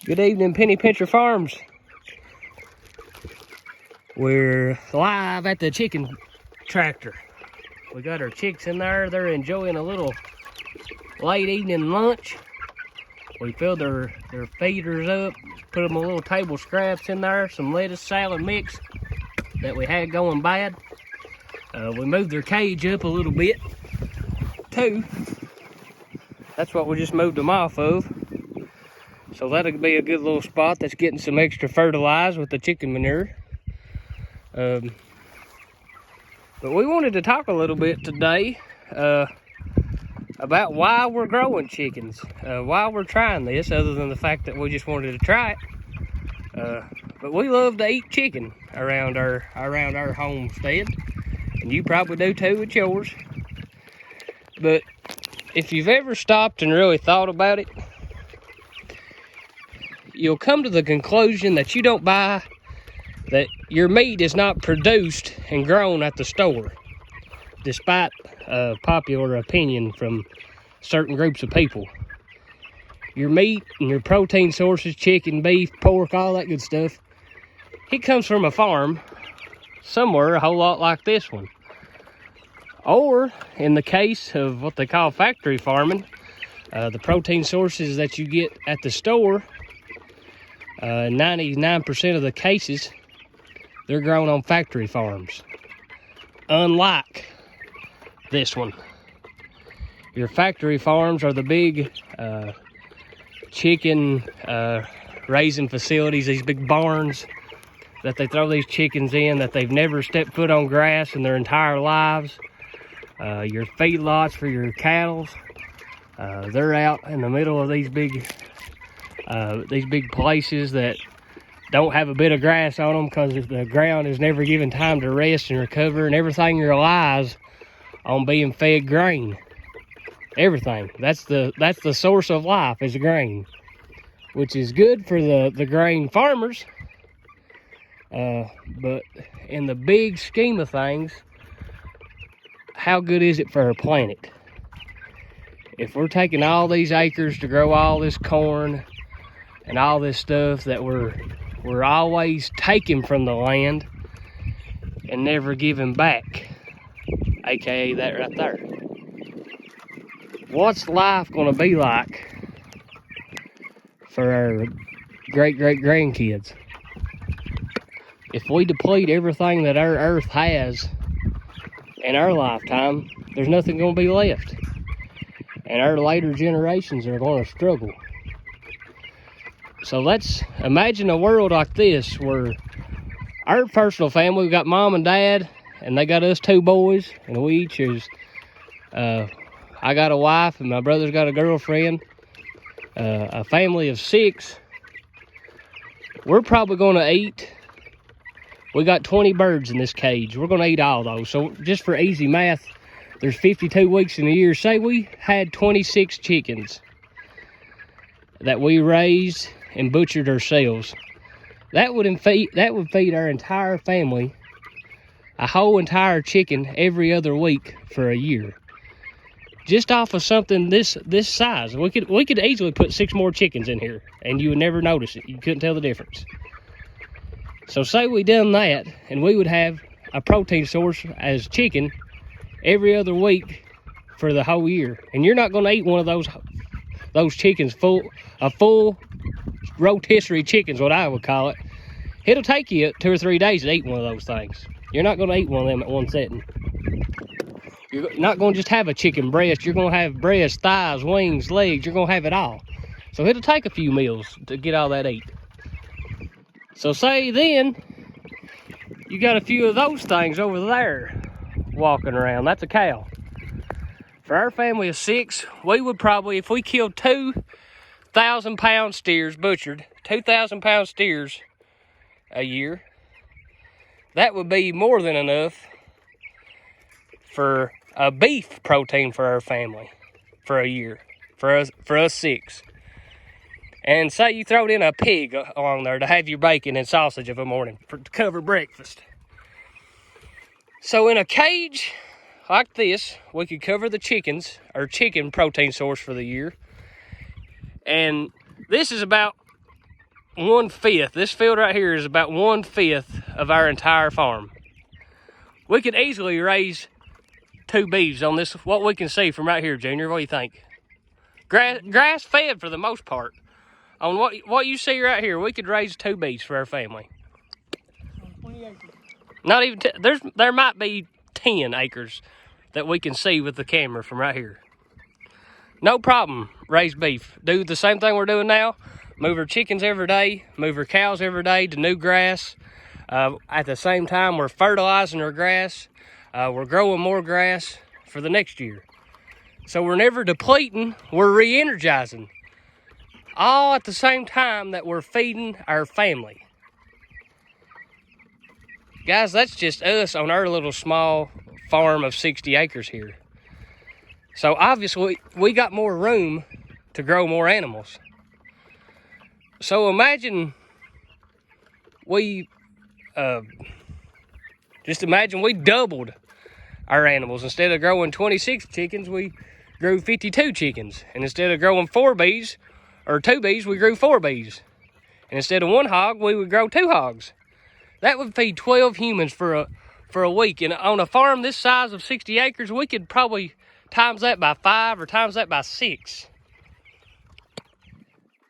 Good evening, Penny Pincher Farms. We're live at the chicken tractor. We got our chicks in there. They're enjoying a little late evening lunch. We filled their feeders up, put them a little table scraps in there, some lettuce salad mix that we had going bad. We moved their cage up a little bit too. That's what we just moved them off of. So that'll be a good little spot that's getting some extra fertilized with the chicken manure. But we wanted to talk a little bit today about why we're growing chickens, why we're trying this, other than the fact that we just wanted to try it. But we love to eat chicken around our homestead, and you probably do too with yours. But if you've ever stopped and really thought about it, you'll come to the conclusion that you don't buy, that your meat is not produced and grown at the store, despite popular opinion from certain groups of people. Your meat and your protein sources, chicken, beef, pork, all that good stuff, it comes from a farm somewhere a whole lot like this one. Or, in the case of what they call factory farming, the protein sources that you get at the store, 99% of the cases, they're grown on factory farms. Unlike this one. Your factory farms are the big chicken raising facilities, these big barns that they throw these chickens in that they've never stepped foot on grass in their entire lives. Your feedlots for your cattle, they're out in the middle of these big places that don't have a bit of grass on them because the ground is never given time to rest and recover, and everything relies on being fed grain. Everything. That's the source of life, is grain, which is good for the grain farmers. But in the big scheme of things, how good is it for our planet? If we're taking all these acres to grow all this corn and all this stuff that we're always taking from the land and never giving back, aka that right there. What's life gonna be like for our great grandkids if we deplete everything that our earth has in our lifetime? There's nothing gonna be left, and our later generations are gonna struggle. So let's imagine a world like this where our personal family, we've got mom and dad, and they got us two boys, and we each is, I got a wife, and my brother's got a girlfriend, a family of 6. We're probably gonna eat, we got 20 birds in this cage. We're gonna eat all those. So just for easy math, there's 52 weeks in a year. Say we had 26 chickens that we raised and butchered ourselves. That would feed our entire family a whole entire chicken every other week for a year. Just off of something this size. We could easily put 6 more chickens in here and you would never notice it. You couldn't tell the difference. So say we done that, and we would have a protein source as chicken every other week for the whole year. And you're not gonna eat one of those chickens full rotisserie chickens, what I would call it. It'll take you 2 or 3 days to eat one of those things. You're not going to eat one of them at one sitting. You're not going to just have a chicken breast. You're going to have breast, thighs, wings, legs. You're going to have it all. So it'll take a few meals to get all that ate. So say then you got a few of those things over there walking around. That's a cow. For our family of 6, we would probably, if we killed 2,000-pound steers, butchered 2,000-pound steers a year, that would be more than enough for a beef protein for our family for a year, for us 6. And say you throw in a pig along there to have your bacon and sausage of a morning to cover breakfast. So in a cage like this, we could cover the chickens, our chicken protein source for the year. And this is about 1/5. This field right here is about 1/5 of our entire farm. We could easily raise 2 beeves on this, what we can see from right here, Junior. What do you think? Grass fed for the most part. On what you see right here, we could raise 2 beeves for our family. 20 acres. Not even, there might be 10 acres that we can see with the camera from right here. No problem, raise beef. Do the same thing we're doing now. Move our chickens every day, move our cows every day to new grass. At the same time, we're fertilizing our grass. We're growing more grass for the next year. So we're never depleting, we're re-energizing. All at the same time that we're feeding our family. Guys, that's just us on our little small farm of 60 acres here. So obviously, we got more room to grow more animals. So imagine we doubled our animals. Instead of growing 26 chickens, we grew 52 chickens. And instead of growing 4 bees or 2 bees, we grew 4 bees. And instead of 1 hog, we would grow 2 hogs. That would feed 12 humans for a week. And on a farm this size of 60 acres, we could probably times that by 5 or times that by 6.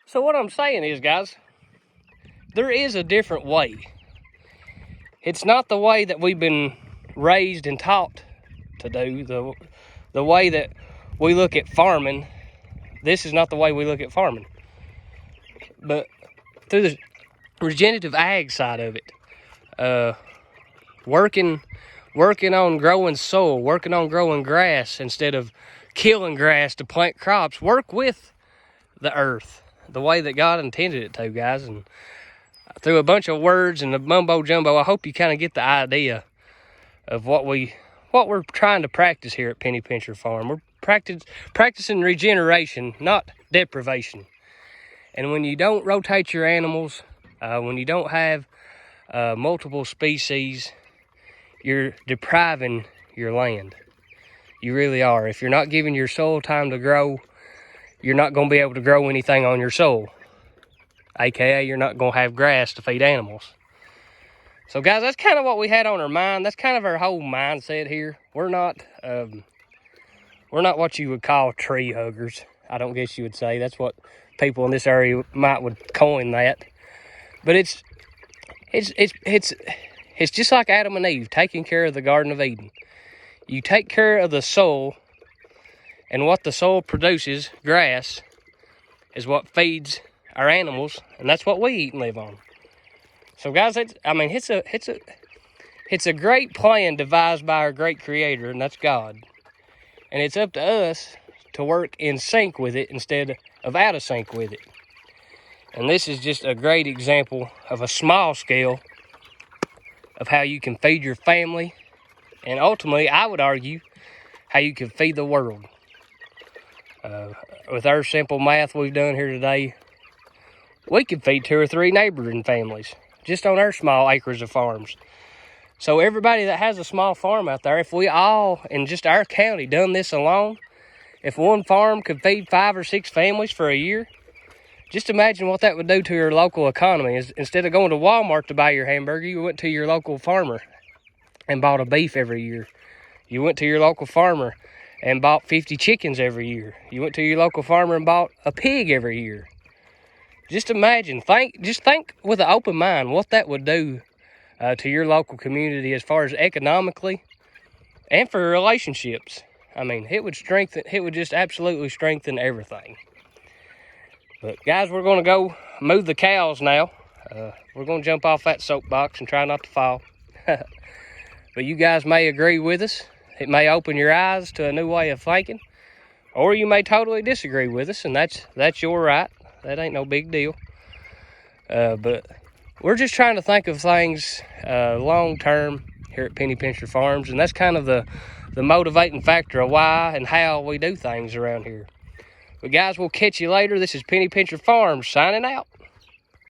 So what I'm saying is, guys, there is a different way. It's not the way that we've been raised and taught to do, the way that we look at farming. This is not the way we look at farming. But through the regenerative ag side of it, working on growing soil, working on growing grass instead of killing grass to plant crops. Work with the earth the way that God intended it to, guys. And through a bunch of words and the mumbo jumbo, I hope you kind of get the idea of what we're trying to practice here at Penny Pincher Farm. We're practicing regeneration, not deprivation. And when you don't rotate your animals, when you don't have multiple species, you're depriving your land. You really are. If you're not giving your soil time to grow, you're not going to be able to grow anything on your soil. AKA, you're not going to have grass to feed animals. So guys, that's kind of what we had on our mind. That's kind of our whole mindset here. We're not what you would call tree huggers. I don't guess you would say. That's what people in this area would coin that. But it's just like Adam and Eve taking care of the Garden of Eden. You take care of the soil, and what the soil produces, grass, is what feeds our animals, and that's what we eat and live on. So guys, it's a great plan devised by our great Creator, and that's God. And it's up to us to work in sync with it instead of out of sync with it. And this is just a great example of a small scale of how you can feed your family, and ultimately, I would argue, how you can feed the world. With our simple math we've done here today, we could feed 2 or 3 neighboring families just on our small acres of farms. So everybody that has a small farm out there, if we all in just our county done this alone, if one farm could feed 5 or 6 families for a year, just imagine what that would do to your local economy. Instead of going to Walmart to buy your hamburger, you went to your local farmer and bought a beef every year. You went to your local farmer and bought 50 chickens every year. You went to your local farmer and bought a pig every year. Just imagine, just think with an open mind what that would do to your local community as far as economically and for relationships. I mean, it would just absolutely strengthen everything. But guys, we're going to go move the cows now. We're going to jump off that soapbox and try not to fall. But you guys may agree with us. It may open your eyes to a new way of thinking, or you may totally disagree with us, and that's your right. That ain't no big deal. But we're just trying to think of things long term here at Penny Pincher Farms, and that's kind of the motivating factor of why and how we do things around here. But guys, we'll catch you later. This is Penny Pincher Farms signing out.